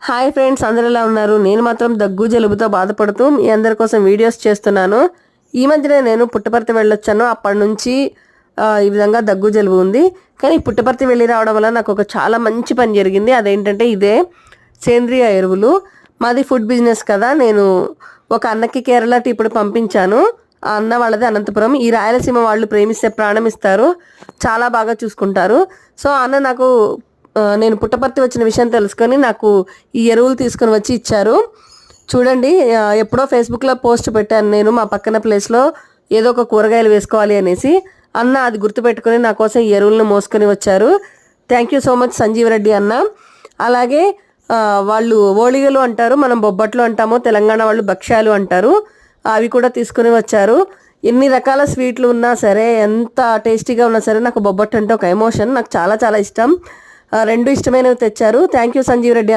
Hi friends, అందరూ ఎలా ఉన్నారు? నేను మాత్రం దగ్గు జలుబుతో బాధపడుతూ మీ అందరి కోసం వీడియోస్ చేస్తున్నాను. ఈ మధ్యనే నేను పుట్టపర్తి వెళ్ళొచ్చాను. అప్పటి నుంచి ఈ విధంగా దగ్గు జలుబు ఉంది. కానీ పుట్టపర్తి వెళ్ళి రావడం వల్ల నాకు ఒక చాలా మంచి పని జరిగింది. అదేంటంటే ఇదే సేంద్రియ ఎరువులు. మాది ఫుడ్ బిజినెస్ కదా. నేను ఒక అన్నకి కేరళ టీ ఇప్పుడు పంపించాను. ఆ అన్న వాళ్ళది అనంతపురం. ఈ రాయలసీమ వాళ్ళు ప్రేమిస్తే ప్రాణం ఇస్తారు, చాలా బాగా చూసుకుంటారు. సో అన్న నాకు నేను పుట్టపర్తి వచ్చిన విషయం తెలుసుకొని నాకు ఈ ఎరువులు తీసుకొని వచ్చి ఇచ్చారు. చూడండి, ఎప్పుడో ఫేస్బుక్లో పోస్ట్ పెట్టాను నేను, మా పక్కన ప్లేస్లో ఏదో ఒక కూరగాయలు వేసుకోవాలి అనేసి. అన్న అది గుర్తుపెట్టుకొని నా కోసం ఈ ఎరువులను మోసుకొని వచ్చారు. Thank you so much Sanjeev Reddy అన్న. అలాగే వాళ్ళు ఓళిగలు అంటారు, మనం బొబ్బట్లు అంటాము, తెలంగాణ వాళ్ళు భక్ష్యాలు అంటారు. అవి కూడా తీసుకుని వచ్చారు. ఎన్ని రకాల స్వీట్లు ఉన్నా సరే, ఎంత టేస్టీగా ఉన్నా సరే, నాకు బొబ్బట్టు అంటే ఒక ఎమోషన్. నాకు చాలా చాలా ఇష్టం. రెండు ఇష్టమైనవి తెచ్చారు. థ్యాంక్ యూ సంజీవ్ రెడ్డి అన్న.